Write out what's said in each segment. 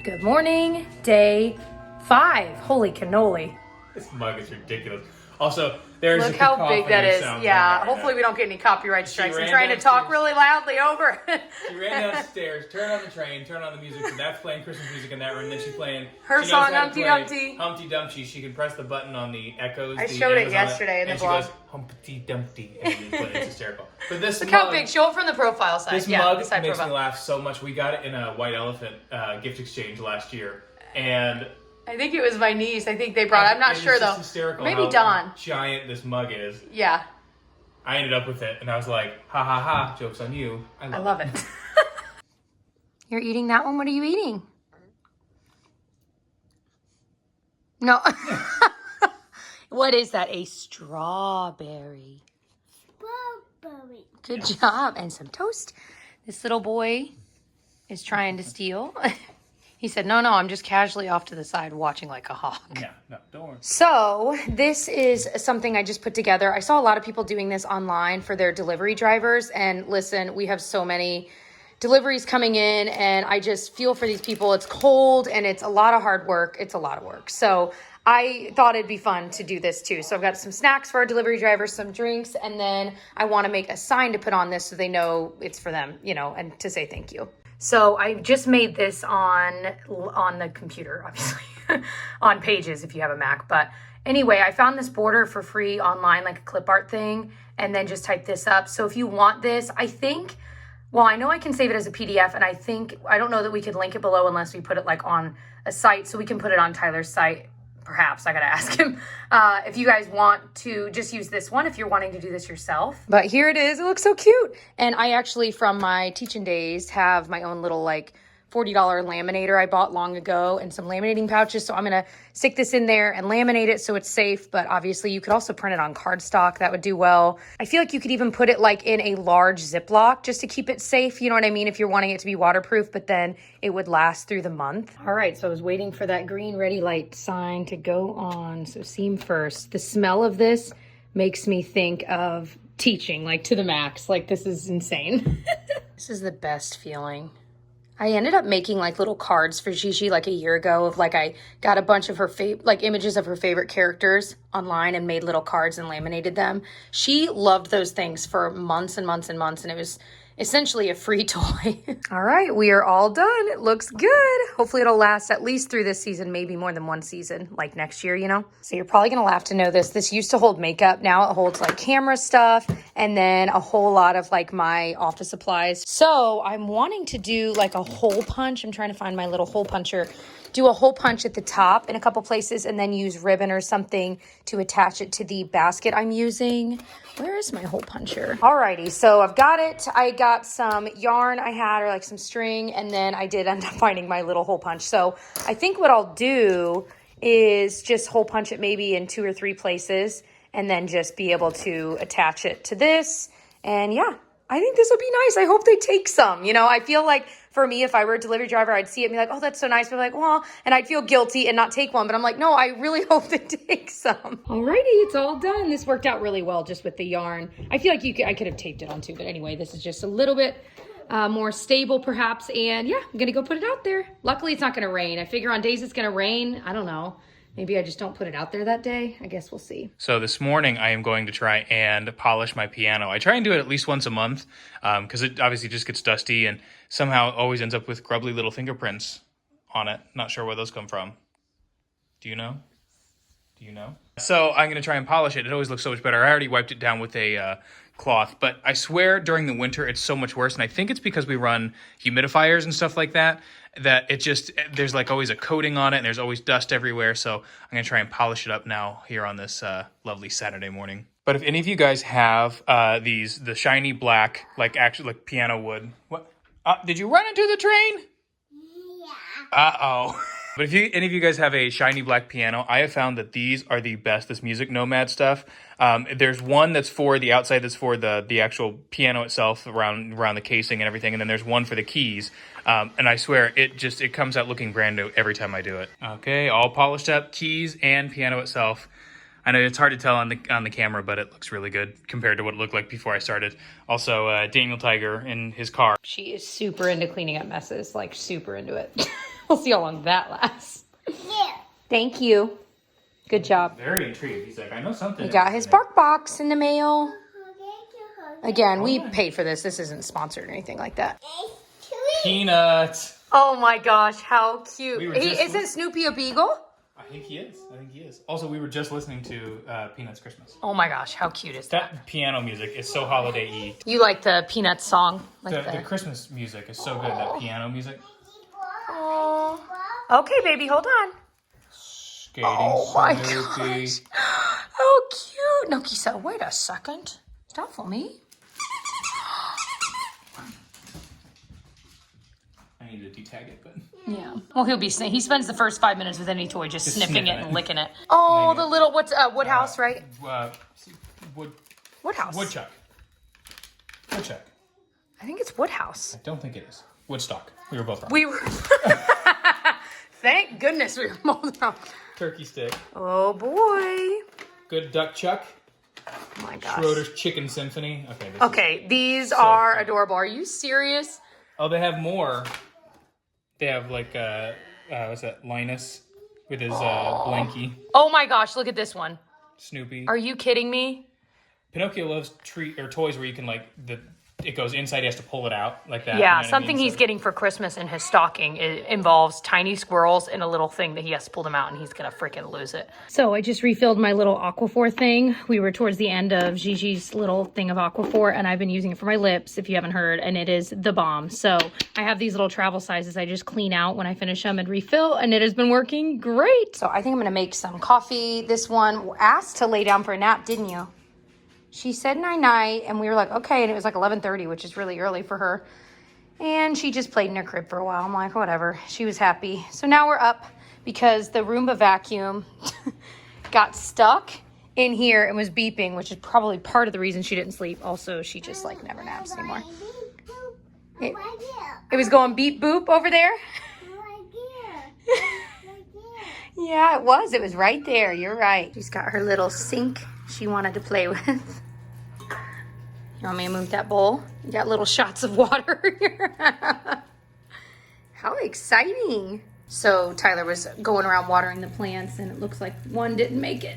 Good morning, day 5. Holy cannoli. This mug is ridiculous. Also, there's Look a how big that is. Yeah, right hopefully we don't get any copyright strikes. I'm ran trying to talk downstairs. really loudly over. She ran downstairs, turned on the train, turned on the music, so that's playing Christmas music in that room. Then she's playing Her she knows song, how to Humpty play Dumpty. Humpty Dumpty. She can press the button on the echoes. I the showed it Amazon yesterday in the and vlog. she goes, Humpty Dumpty. And it's hysterical. But this Look mug, how big. Show it from the profile side. this yeah, mug the side makes profile. me laugh so much. We got it in a White Elephant gift exchange last year. And I think it was my niece. I think they brought it. I'm not sure, it's just though. hysterical Maybe how Dawn. giant this mug is. Yeah. I ended up with it, and I was like, ha ha ha, joke's on you. I love it. You're eating that one? What are you eating? No. What is that? A strawberry. Strawberry. Good job. And some toast. This little boy is trying to steal. He said, no, I'm just casually off to the side watching like a hawk. Yeah, no, don't worry. So this is something I just put together. I saw a lot of people doing this online for their delivery drivers. And listen, we have so many deliveries coming in and I just feel for these people. It's cold and it's a lot of hard work. It's a lot of work. So I thought it'd be fun to do this too. So I've got some snacks for our delivery drivers, some drinks, and then I want to make a sign to put on this so they know it's for them, you know, and to say thank you. So I just made this on the computer, obviously, on Pages if you have a Mac. But anyway, I found this border for free online, like a clip art thing, and then just type this up. So if you want this, I think, well, I know I can save it as a PDF, and I don't know that we could link it below unless we put it like on a site. So we can put it on Tyler's site. Perhaps I gotta ask him if you guys want to just use this one if you're wanting to do this yourself. But here it is. It looks so cute. And I actually, from my teaching days, have my own little like $40 laminator I bought long ago and some laminating pouches. So I'm going to stick this in there and laminate it so it's safe. But obviously you could also print it on cardstock. That would do well. I feel like you could even put it like in a large Ziploc just to keep it safe. You know what I mean? If you're wanting it to be waterproof, but then it would last through the month. All right. So I was waiting for that green ready light sign to go on. So seam first. The smell of this makes me think of teaching like to the max. Like this is insane. This is the best feeling. I ended up making like little cards for Gigi like a year ago of like I got a bunch of her like images of her favorite characters online and made little cards and laminated them. She loved those things for months and months and months, and it was essentially a free toy. All right, we are all done. It looks good. Hopefully it'll last at least through this season, maybe more than one season, like next year, you know? So you're probably gonna laugh to know this. This used to hold makeup. Now it holds like camera stuff and then a whole lot of like my office supplies. So I'm wanting to do like a hole punch. I'm trying to find my little hole puncher. Do a hole punch at the top in a couple places and then use ribbon or something to attach it to the basket I'm using. Where is my hole puncher? Alrighty, so I've got it. I got some yarn I had or like some string, and then I did end up finding my little hole punch. So I think what I'll do is just hole punch it maybe in 2 or 3 places and then just be able to attach it to this. And yeah, I think this will be nice. I hope they take some. You know, I feel like for me, if I were a delivery driver, I'd see it and be like, oh, that's so nice. But like, well, and I'd feel guilty and not take one. But I'm like, no, I really hope they take some. Alrighty, it's all done. This worked out really well just with the yarn. I feel like I could have taped it on too. But anyway, this is just a little bit more stable perhaps. And yeah, I'm going to go put it out there. Luckily, it's not going to rain. I figure on days it's going to rain. I don't know. Maybe I just don't put it out there that day. I guess we'll see. So this morning I am going to try and polish my piano. I try and do it at least once a month because it obviously just gets dusty and somehow always ends up with grubbly little fingerprints on it. Not sure where those come from. Do you know? Do you know? So I'm going to try and polish it. It always looks so much better. I already wiped it down with a cloth, but I swear during the winter it's so much worse. And I think it's because we run humidifiers and stuff like that it just, there's like always a coating on it and there's always dust everywhere. So I'm going to try and polish it up now here on this lovely Saturday morning. But if any of you guys have the shiny black, like actually like piano wood. What? Did you run into the train? Yeah. Uh-oh. But if any of you guys have a shiny black piano, I have found that these are the best, this Music Nomad stuff. There's one that's for the outside, that's for the actual piano itself, around the casing and everything, and then there's one for the keys. And I swear, it comes out looking brand new every time I do it. Okay, all polished up, keys and piano itself. I know it's hard to tell on the camera, but it looks really good compared to what it looked like before I started. Also, Daniel Tiger in his car. She is super into cleaning up messes, like super into it. We'll see how long that lasts. Yeah. Thank you. Good job. Very intrigued. He's like, I know something. He got his bark box in the mail. Okay. Again, we paid for this. This isn't sponsored or anything like that. Peanuts. Oh my gosh, how cute. We were He, just- isn't Snoopy a beagle? I think he is. Also, we were just listening to Peanuts Christmas. Oh my gosh, how cute is that? That piano music is so holiday-y. You like the Peanuts song? Like The Christmas music is so good, that piano music. Oh. Okay, baby, hold on. Skating Oh my Snoopy. gosh. How cute. No, Kisa, wait a second. Stop for me. I need to detag it, but... Yeah. Well, he spends the first 5 minutes with any toy just sniffing it sniffing and it. licking it. Oh, the little, Woodhouse, right? Woodhouse. Woodchuck. Woodchuck. I think it's Woodhouse. I don't think it is. Woodstock. We were both wrong. We were... Thank goodness we were both wrong. Turkey stick. Oh, boy. Good duck chuck. Oh, my gosh. Schroeder's Chicken Symphony. Okay, these are adorable. Are you serious? Oh, they have more. They have like what's that? Linus with his blankie. Oh my gosh, look at this one. Snoopy. Are you kidding me? Pinocchio loves toys where you can it goes inside. He has to pull it out like that. Yeah, you know what I something mean? he's getting for Christmas in his stocking. It involves tiny squirrels and a little thing that he has to pull them out, and he's gonna freaking lose it. So I just refilled my little Aquaphor thing. We were towards the end of Gigi's little thing of Aquaphor, and I've been using it for my lips, if you haven't heard, and it is the bomb. So I have these little travel sizes I just clean out when I finish them and refill, and it has been working great. So I think I'm gonna make some coffee. This one asked to lay down for a nap, didn't you? She said night-night, and we were like, okay, and it was like 11:30, which is really early for her. And she just played in her crib for a while. I'm like, whatever. She was happy. So now we're up because the Roomba vacuum got stuck in here and was beeping, which is probably part of the reason she didn't sleep. Also, she just like never naps anymore. It was going beep boop over there. Yeah, it was. It was right there. You're right. She's got her little sink she wanted to play with. You want me to move that bowl? You got little shots of water here. How exciting. So Tyler was going around watering the plants, and it looks like one didn't make it.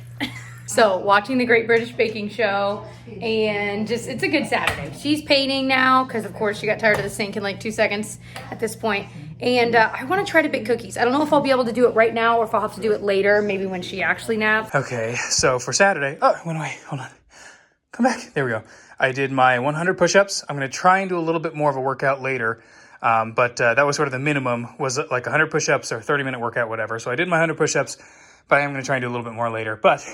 So watching the Great British Baking Show, and just, it's a good Saturday. She's painting now because, of course, she got tired of the sink in like 2 seconds at this point. And I want to try to bake cookies. I don't know if I'll be able to do it right now or if I'll have to do it later, maybe when she actually naps. Okay, so for Saturday, oh, it went away. Hold on. Come back. There we go. I did my 100 push-ups. I'm going to try and do a little bit more of a workout later. But that was sort of the minimum, was like 100 push-ups or 30-minute workout, whatever. So I did my 100 push-ups, but I am going to try and do a little bit more later. But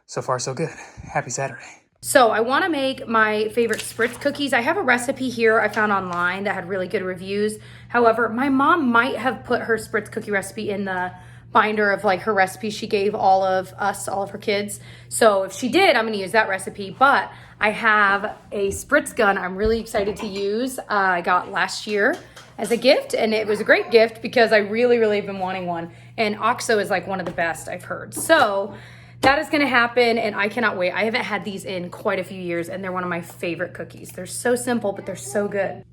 so far, so good. Happy Saturday. So I want to make my favorite Spritz cookies. I have a recipe here I found online that had really good reviews. However, my mom might have put her Spritz cookie recipe in the binder of like her recipe she gave all of her kids. So if she did, I'm going to use that recipe. But I have a Spritz gun I'm really excited to use. I got last year as a gift, and it was a great gift because I really, really have been wanting one. And OXO is like one of the best I've heard. So that is going to happen, and I cannot wait. I haven't had these in quite a few years, and they're one of my favorite cookies. They're so simple, but they're so good.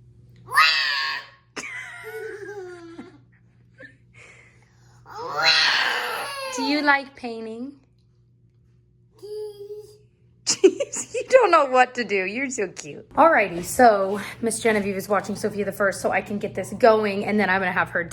Do you like painting? You don't know what to do. You're so cute. Alrighty, so Miss Genevieve is watching Sophia the First so I can get this going, and then I'm going to have her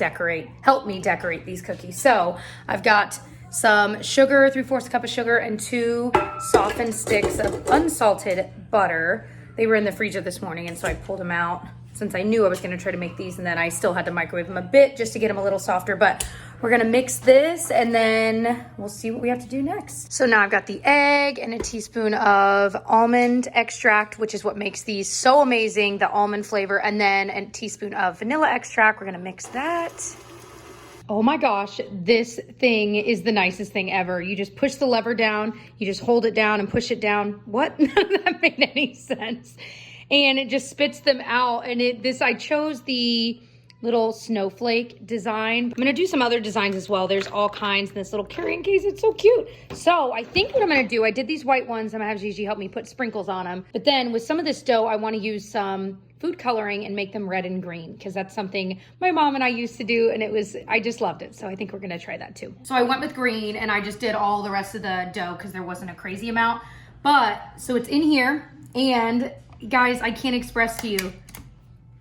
help me decorate these cookies. So I've got some sugar, 3/4 cup of sugar, and 2 softened sticks of unsalted butter. They were in the freezer this morning, and so I pulled them out since I knew I was going to try to make these, and then I still had to microwave them a bit just to get them a little softer. But we're going to mix this, and then we'll see what we have to do next. So now I've got the egg and a teaspoon of almond extract, which is what makes these so amazing, the almond flavor, and then a teaspoon of vanilla extract. We're going to mix that. Oh my gosh, this thing is the nicest thing ever. You just push the lever down, you just hold it down and push it down. What? None of that made any sense. And it just spits them out. And I chose the little snowflake design. I'm gonna do some other designs as well. There's all kinds in this little carrying case. It's so cute. So I think what I'm gonna do, I did these white ones. I'm gonna have Gigi help me put sprinkles on them. But then with some of this dough, I wanna use some food coloring and make them red and green, because that's something my mom and I used to do, and I just loved it. So I think we're gonna try that too. So I went with green, and I just did all the rest of the dough because there wasn't a crazy amount. But, so it's in here, and guys, I can't express to you,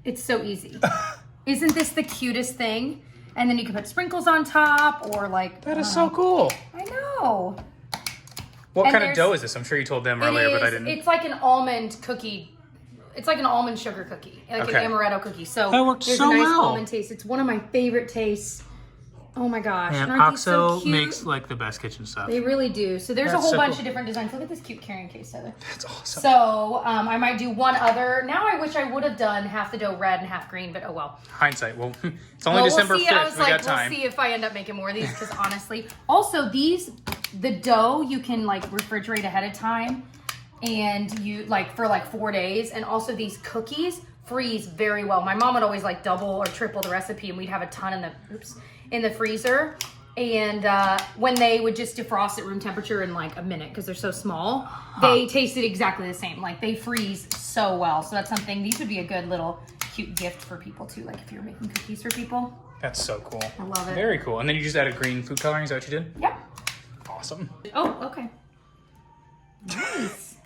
it's so easy. Isn't this the cutest thing? And then you can put sprinkles on top, or like... That is so cool. I know. What kind of dough is this? I'm sure you told them earlier, but I didn't. It's like an almond cookie. It's like an almond sugar cookie, like an amaretto cookie. So that works there's so a nice well. almond taste. It's one of my favorite tastes. Oh my gosh. And aren't these so OXO cute? makes like the best kitchen stuff. They really do. So there's That's a whole so bunch cool. of different designs. Look at this cute carrying case, Heather. That's awesome. So I might do one other. Now I wish I would have done half the dough red and half green, but oh well. Hindsight. Well, it's only December 5th. I was like, got time. we'll see if I end up making more of these, because honestly. Also, the dough you can like refrigerate ahead of time, and you like for like 4 days. And also these cookies freeze very well. My mom would always like double or triple the recipe, and we'd have a ton in the freezer. And when they would just defrost at room temperature in like a minute, because they're so small, they tasted exactly the same. Like they freeze so well. So that's something, these would be a good little cute gift for people too. Like if you're making cookies for people. That's so cool. I love it. Very cool. And then you just added green food coloring. Is that what you did? Yeah. Awesome. Oh, okay. Nice.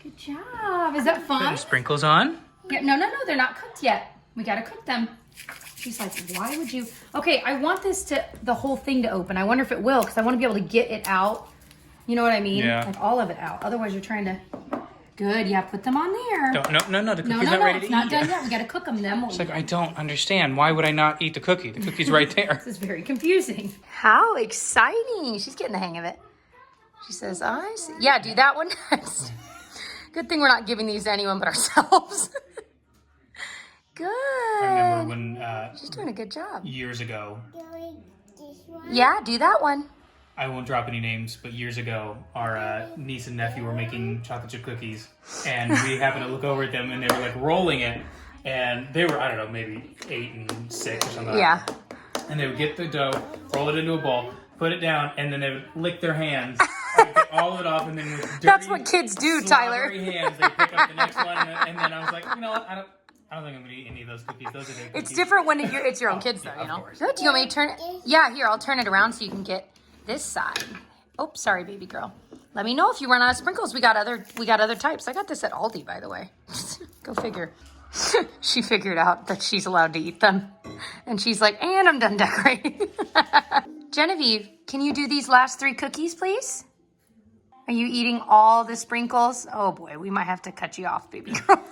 Good job. Is that fun? Putting sprinkles on. Yeah, no, they're not cooked yet. We gotta cook them. She's like, why would you? Okay, I want the whole thing to open. I wonder if it will, because I want to be able to get it out. You know what I mean? Yeah. Like all of it out. Otherwise, you're trying to. Good, yeah, put them on there. No, the cookie's not ready to eat. It's not done yet. We gotta cook them, then we'll It's like, I don't understand. Why would I not eat the cookie? The cookie's right there. This is very confusing. How exciting. She's getting the hang of it. She says, I see. Yeah, do that one next. Good thing we're not giving these to anyone but ourselves. Good. I remember when She's doing a good job. years ago, Doing this one. Yeah, do that one. I won't drop any names, but years ago, our niece and nephew were making chocolate chip cookies, and we happened to look over at them, and they were like rolling it, and they were, I don't know, maybe 8 and 6 or something. Yeah. And they would get the dough, roll it into a ball, put it down, and then they would lick their hands, like, get all of it off, and then with dirty, That's what kids do, Tyler. slobbery hands, they pick up the next one, and then I was like, you know what, I don't think I'm gonna eat any of those cookies. Those are their cookies. It's different when it's your own kids, though, yeah, you know? of course. Good. Do you want me to turn it? Yeah, here, I'll turn it around so you can get this side. Oh, sorry, baby girl. Let me know if you run out of sprinkles. We got other types. I got this at Aldi, by the way. Go figure. She figured out that she's allowed to eat them. And she's like, and I'm done decorating. Genevieve, can you do these last 3 cookies, please? Are you eating all the sprinkles? Oh boy, we might have to cut you off, baby girl.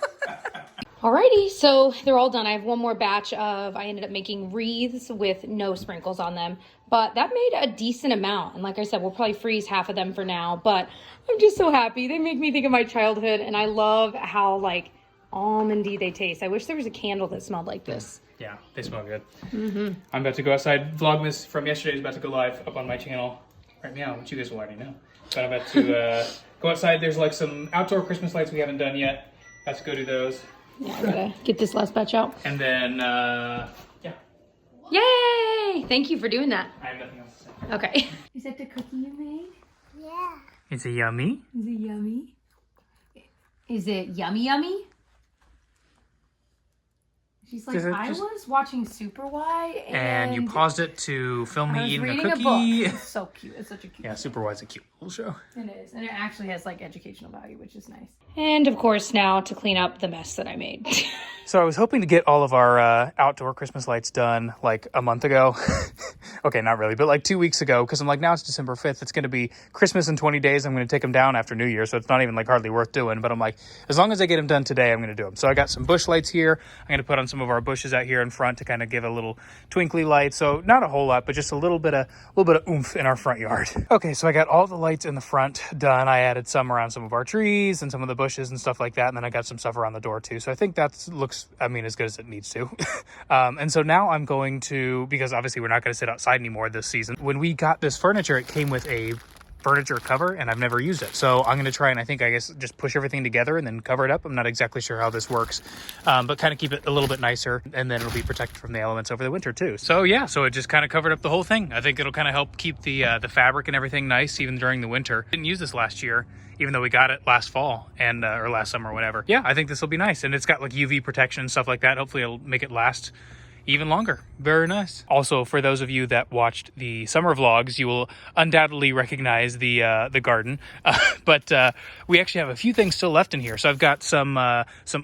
Alrighty, so they're all done. I have one more batch I ended up making wreaths with no sprinkles on them, but that made a decent amount. And like I said, we'll probably freeze half of them for now, but I'm just so happy. They make me think of my childhood, and I love how like almondy they taste. I wish there was a candle that smelled like this. Yeah, they smell good. Mm-hmm. I'm about to go outside. Vlogmas from yesterday is about to go live up on my channel right now, which you guys will already know. But I'm about to go outside. There's like some outdoor Christmas lights we haven't done yet. About to go do those. Yeah, I gotta get this last batch out. And then, yeah. Yay! Thank you for doing that. I have nothing else to say. Okay. Is that the cookie you made? Yeah. Is it yummy? Is it yummy? Is it yummy? She's like, I was watching Super Y And you paused it to film I me was eating reading a cookie. book. It's so cute. It's such a cute Yeah, Super Y's a cute little show. It is. And it actually has like educational value, which is nice. And of course now to clean up the mess that I made. So I was hoping to get all of our outdoor Christmas lights done like a month ago. Okay, not really, but like 2 weeks ago, because I'm like, now it's December 5th. It's going to be Christmas in 20 days. I'm going to take them down after New Year, so it's not even like hardly worth doing. But I'm like, as long as I get them done today, I'm going to do them. So I got some bush lights here. I'm going to put on some of our bushes out here in front to kind of give a little twinkly light. So not a whole lot, but just a little bit of oomph in our front yard. Okay, so I got all the lights in the front done. I added some around some of our trees and some of the bushes and stuff like that. And then I got some stuff around the door too. So I think that looks, I mean, as good as it needs to. And so now I'm going to, because obviously we're not going to sit outside anymore this season. When we got this furniture, it came with a furniture cover, and I've never used it. So I'm going to try and I guess just push everything together and then cover it up. I'm not exactly sure how this works, but kind of keep it a little bit nicer, and then it'll be protected from the elements over the winter too. So yeah, so it just kind of covered up the whole thing. I think it'll kind of help keep the fabric and everything nice even during the winter. Didn't use this last year, even though we got it last fall and or last summer, whatever. Yeah, I think this will be nice, and it's got like UV protection and stuff like that. Hopefully it'll make it last even longer. Very nice. Also, for those of you that watched the summer vlogs, you will undoubtedly recognize the garden. But we actually have a few things still left in here. So I've got some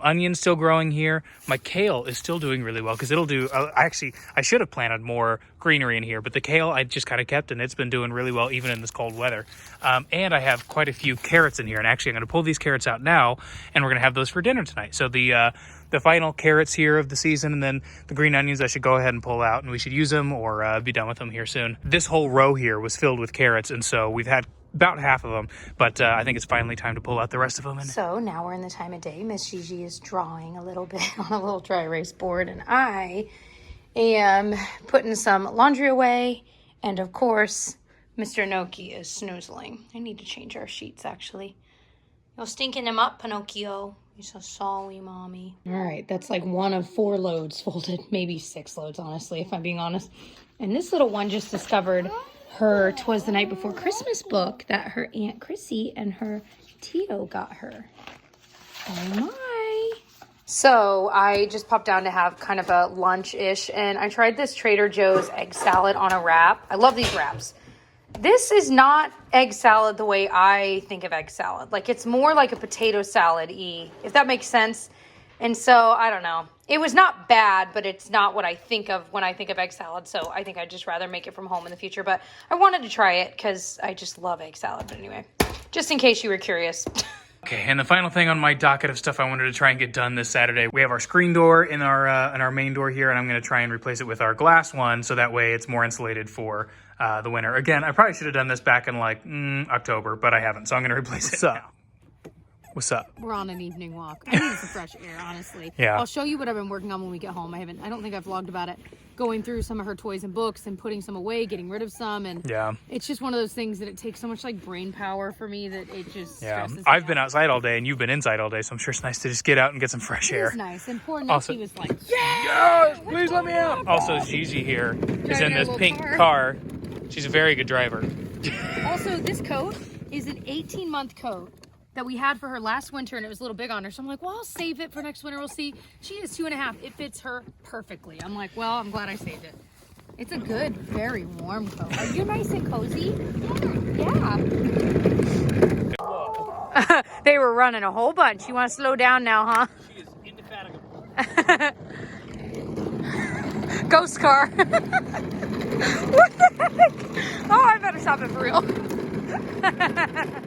onions still growing here. My kale is still doing really well because it'll do. I should have planted more greenery in here, but the kale I just kind of kept, and it's been doing really well even in this cold weather. And I have quite a few carrots in here, and actually I'm going to pull these carrots out now, and we're going to have those for dinner tonight. So the final carrots here of the season, and then the green onions I should go ahead and pull out, and we should use them or be done with them here soon. This whole row here was filled with carrots, and so we've had about half of them, but I think it's finally time to pull out the rest of them. So now we're in the time of day. Miss Gigi is drawing a little bit on a little dry erase board, and I am putting some laundry away, and of course Mr. Noki is snoozling. I need to change our sheets actually. You're stinking him up, Pinocchio. You're so sorry, mommy. All right, that's like 1 of 4 loads folded, maybe 6 loads, honestly, if I'm being honest. And this little one just discovered her 'Twas the Night Before Christmas book that her Aunt Chrissy and her Tito got her. Oh my. So I just popped down to have kind of a lunch-ish, and I tried this Trader Joe's egg salad on a wrap. I love these wraps. This is not egg salad the way I think of egg salad. Like, it's more like a potato salad-y, if that makes sense. And so, I don't know. It was not bad, but it's not what I think of when I think of egg salad. So I think I'd just rather make it from home in the future. But I wanted to try it because I just love egg salad. But anyway, just in case you were curious. Okay, and the final thing on my docket of stuff I wanted to try and get done this Saturday, we have our screen door in our main door here, and I'm going to try and replace it with our glass one, so that way it's more insulated for the winter. Again, I probably should have done this back in like October, but I haven't, so I'm going to replace it now. What's up? We're on an evening walk. I need some fresh air, honestly. Yeah. I'll show you what I've been working on when we get home. I don't think I've vlogged about it. Going through some of her toys and books and putting some away, getting rid of some, and yeah, it's just one of those things that it takes so much like brain power for me that it just stresses me I've been out. outside all day and you've been inside all day, so I'm sure it's nice to just get out and get some fresh air. It is nice, and poor Also- Nikki was like, Yes, please let me out. Also, Gigi here is in this pink car. She's a very good driver. Also, this coat is an 18-month coat that we had for her last winter, and it was a little big on her. So I'm like, well, I'll save it for next winter. We'll see. She is 2.5. It fits her perfectly. I'm like, well, I'm glad I saved it. It's a good, very warm coat. Are you nice and cozy? Yeah. They were running a whole bunch. You want to slow down now, huh? She is indefatigable. Ghost car. What the heck? Oh, I better stop it for real.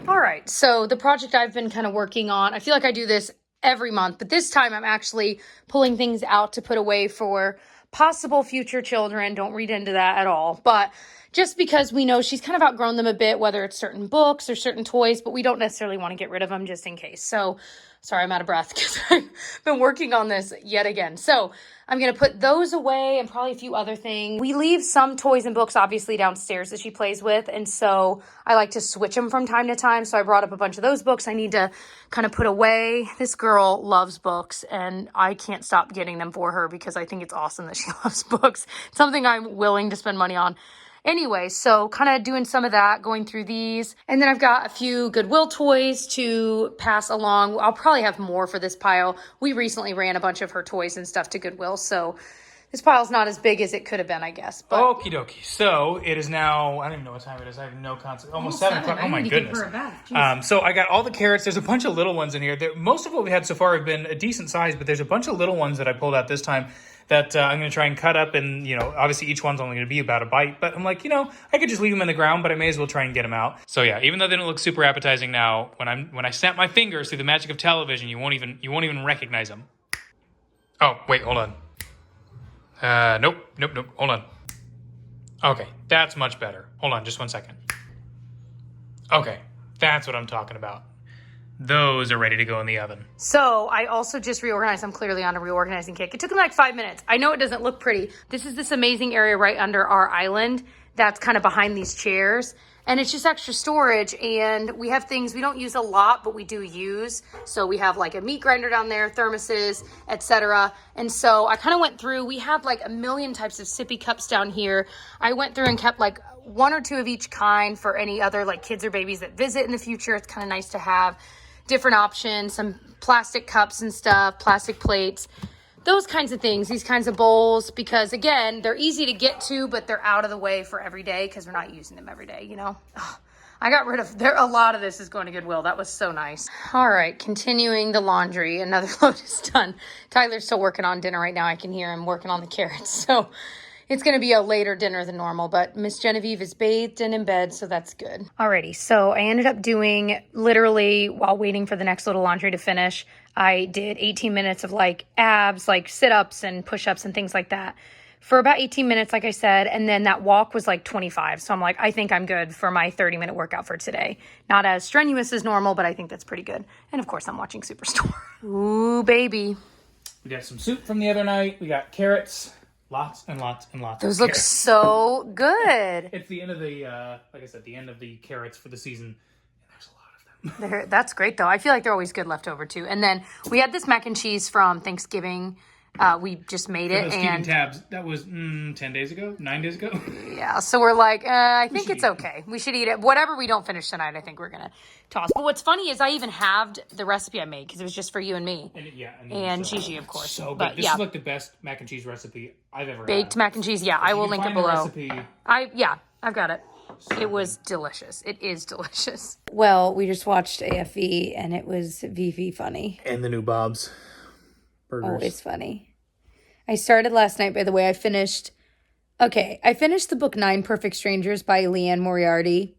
All right, so the project I've been kind of working on, I feel like I do this every month, but this time I'm actually pulling things out to put away for possible future children. Don't read into that at all. But just because we know she's kind of outgrown them a bit, whether it's certain books or certain toys, but we don't necessarily want to get rid of them just in case. So, sorry, I'm out of breath because I've been working on this yet again. So I'm going to put those away and probably a few other things. We leave some toys and books obviously downstairs that she plays with. And so I like to switch them from time to time. So I brought up a bunch of those books I need to kind of put away. This girl loves books and I can't stop getting them for her because I think it's awesome that she loves books. It's something I'm willing to spend money on. Anyway, so kind of doing some of that, going through these. And then I've got a few Goodwill toys to pass along. I'll probably have more for this pile. We recently ran a bunch of her toys and stuff to Goodwill, so this pile's not as big as it could have been, I guess. But Okie dokie. So it is now, I don't even know what time it is. I have no concept. Almost 7 o'clock. Oh my goodness. So I got all the carrots. There's a bunch of little ones in here. Most of what we had so far have been a decent size, but there's a bunch of little ones that I pulled out this time that I'm going to try and cut up, and, obviously each one's only going to be about a bite, but I'm like, I could just leave them in the ground, but I may as well try and get them out. So yeah, even though they don't look super appetizing now, when I snap my fingers through the magic of television, you won't even recognize them. Oh, wait, hold on. Nope, hold on. Okay, that's much better. Hold on, just 1 second. Okay, that's what I'm talking about. Those are ready to go in the oven. so I also just reorganized. I'm clearly on a reorganizing kick. It took me like 5 minutes. I know it doesn't look pretty. This is this amazing area right under our island that's kind of behind these chairs. And it's just extra storage, and we have things we don't use a lot, but we do use. So we have like a meat grinder down there, thermoses, etc. And so I kind of went through, we have like a million types of sippy cups down here. I went through and kept like 1 or 2 of each kind for any other like kids or babies that visit in the future. It's kind of nice to have different options, some plastic cups and stuff, plastic plates, those kinds of things, these kinds of bowls, because again, they're easy to get to, but they're out of the way for every day because we're not using them every day, you know? Ugh, I got rid of, a lot of this is going to Goodwill. That was so nice. All right, continuing the laundry. Another load is done. Tyler's still working on dinner right now. I can hear him working on the carrots. So it's going to be a later dinner than normal, but Miss Genevieve is bathed and in bed, so that's good. Alrighty, so I ended up doing, literally, while waiting for the next little laundry to finish, I did 18 minutes of like abs, like sit-ups and push-ups and things like that for about 18 minutes, like I said, and then that walk was like 25. So I'm like, I think I'm good for my 30-minute workout for today. Not as strenuous as normal, but I think that's pretty good. And of course, I'm watching Superstore. Ooh, baby. We got some soup from the other night. We got carrots. Lots and lots and lots. Those look so good. It's the end of the, like I said, the end of the carrots for the season. And there's a lot of them. That's great, though. I feel like they're always good left over, too. And then we had this mac and cheese from Thanksgiving. We just made it. And tabs. That was 10 days ago? 9 days ago? Yeah, so we're like, I think it's okay. We should eat it. Whatever we don't finish tonight, I think we're going to toss. But what's funny is I even halved the recipe I made because it was just for you and me. And Gigi, of course. So good. But, this is like the best mac and cheese recipe I've ever Baked had. mac and cheese, yeah. I will link it below. Recipe, I've got it. It was delicious. It is delicious. Well, we just watched AFV and it was VV funny. And the new Bob's burgers. Always funny. I started last night, by the way. I finished the book 9 Perfect Strangers by Leanne Moriarty.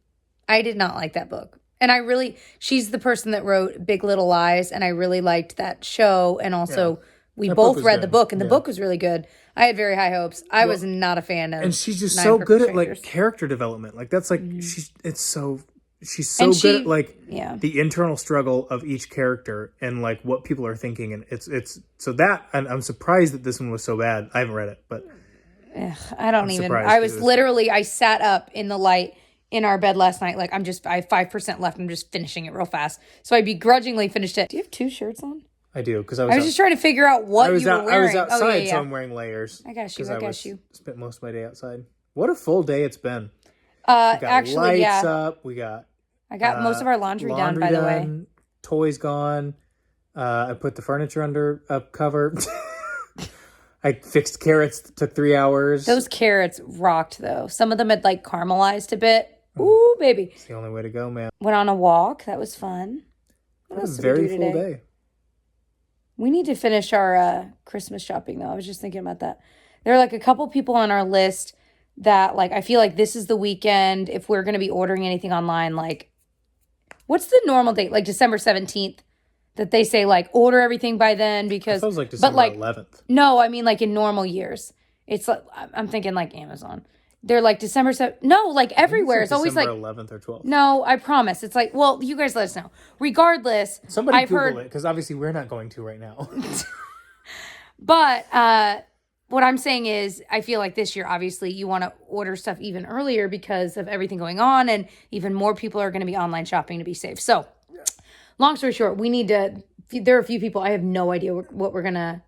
I did not like that book. And she's the person that wrote Big Little Lies, and I really liked that show. And also, we both read the book, and the book was really good. I had very high hopes. I was not a fan of. And she's just 9 so Perfect good at Strangers. like character development. Like that's like she's so good at like the internal struggle of each character and like what people are thinking, and it's so that, and I'm surprised that this one was so bad. I haven't read it, but I sat up in the light in our bed last night. Like I have 5% left. I'm just finishing it real fast. So I begrudgingly finished it. Do you have 2 shirts on? I do, because I was just trying to figure out what you were wearing. I was outside, so I'm wearing layers. I got you. Spent most of my day outside. What a full day it's been. We got lights up. I got most of our laundry done, by the way. Toys gone. I put the furniture under a cover. I fixed carrots. It took 3 hours. Those carrots rocked, though. Some of them had like caramelized a bit. Ooh, baby. It's the only way to go, man. Went on a walk. That was fun. What else did we do today? Full day. We need to finish our Christmas shopping, though. I was just thinking about that. There are like a couple people on our list that like I feel like this is the weekend if we're going to be ordering anything online. Like, what's the normal date? Like December 17th that they say like order everything by then because. It sounds like December 11th. No, I mean like in normal years. It's like I'm thinking like Amazon. They're like December 7th. No, like everywhere. It's always like December 11th or 12th. No, I promise. It's like, well, you guys let us know. Regardless, somebody Google it because obviously we're not going to right now. But what I'm saying is, I feel like this year, obviously, you want to order stuff even earlier because of everything going on, and even more people are going to be online shopping to be safe. So, long story short, we need to. There are a few people. I have no idea what we're gonna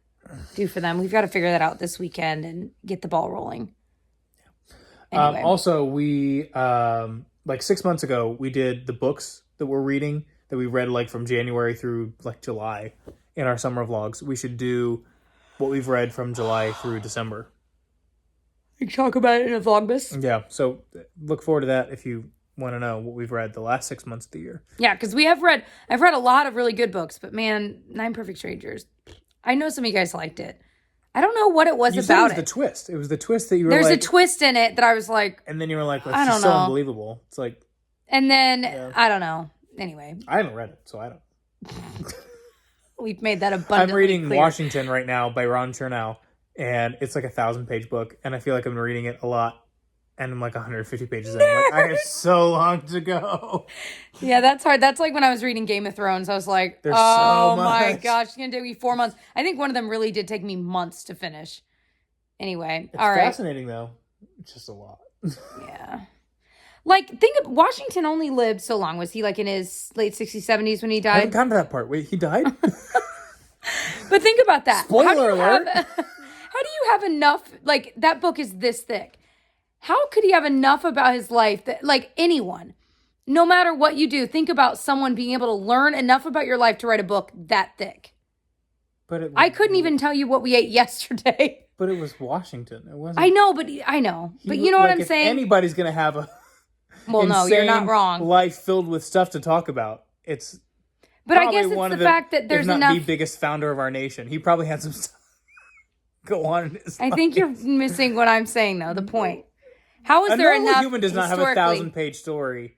do for them. We've got to figure that out this weekend and get the ball rolling. Anyway. Also, we like 6 months ago, we did the books that we're reading that we read like from January through like July in our summer vlogs. We should do what we've read from July through December. You can talk about it in a vlogmas. Yeah, so look forward to that if you want to know what we've read the last 6 months of the year. Yeah, because I've read a lot of really good books, but man, 9 Perfect Strangers. I know some of you guys liked it. I don't know what it was about it. It was the twist. It was the twist that you were There's a twist in it that I was like... And then you were like, that's just so unbelievable. It's like... And then, I don't know. Anyway. I haven't read it, so I don't... We've made that abundantly I'm reading clear. Washington right now by Ron Chernow, and it's like a 1,000-page book, and I feel like I've been reading it a lot, and I'm like 150 pages in. I'm like, I have so long to go. Yeah, that's hard. That's like when I was reading Game of Thrones. I was like, There's oh so my much. gosh, it's going to take me 4 months. I think one of them really did take me months to finish. Anyway, It's all right. fascinating, though. It's just a lot. Yeah. Like, think of Washington only lived so long. Was he like in his late 60s, 70s when he I haven't died? gotten to that part. Wait, he died? But think about that. Spoiler alert. How do you have enough? Like, that book is this thick. How could he have enough about his life that, like, anyone, no matter what you do, think about someone being able to learn enough about your life to write a book that thick. But I couldn't even tell you what we ate yesterday. But it was Washington. It wasn't. I know. But you know what I'm if saying? Anybody's gonna have a well, no, you're not wrong. Life filled with stuff to talk about. It's. But I guess it's the fact that there's if not enough. the biggest founder of our nation. He probably had some stuff go on in his life. I think you're missing what I'm saying, though. The point. How is there normal enough? Human does not have a 1,000-page story.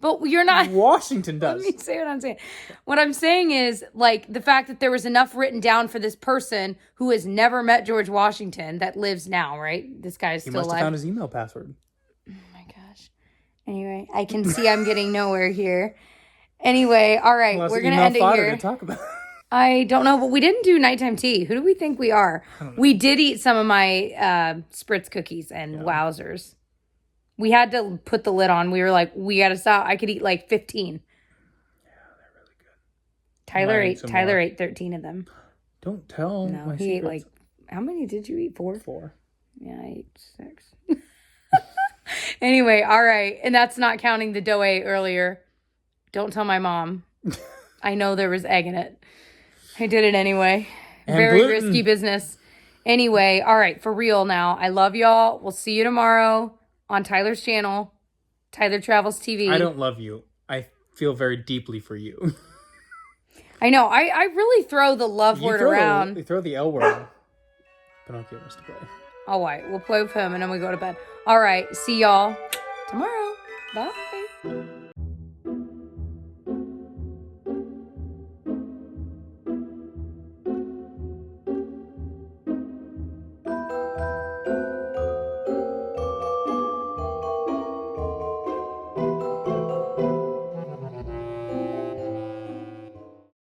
But you're not. Washington does. Let me say what I'm saying. What I'm saying is, like, the fact that there was enough written down for this person who has never met George Washington that lives now, right? This guy's He still must have alive. found his email password. Oh my gosh. Anyway, I can see I'm getting nowhere here. Anyway, all right, Well, we're gonna end it here. To talk about. I don't know, but we didn't do nighttime tea. Who do we think we are? We did eat some of my Spritz cookies and wowzers. We had to put the lid on. We were like, we got to stop. I could eat like 15. Yeah, they're really good. Tyler ate 13 of them. Don't tell. No, he ate like, how many did you eat? 4? 4. Yeah, I ate 6. Anyway, all right. And that's not counting the dough I ate earlier. Don't tell my mom. I know there was egg in it. I did it anyway. And very gluten. risky business. Anyway, all right, for real now. I love y'all. We'll see you tomorrow on Tyler's channel, Tyler Travels TV. I don't love you. I feel very deeply for you. I know. I really throw the love word around. You throw the L word. Pinocchio wants to play. All right, we'll play with him and then we go to bed. All right, see y'all tomorrow. Bye.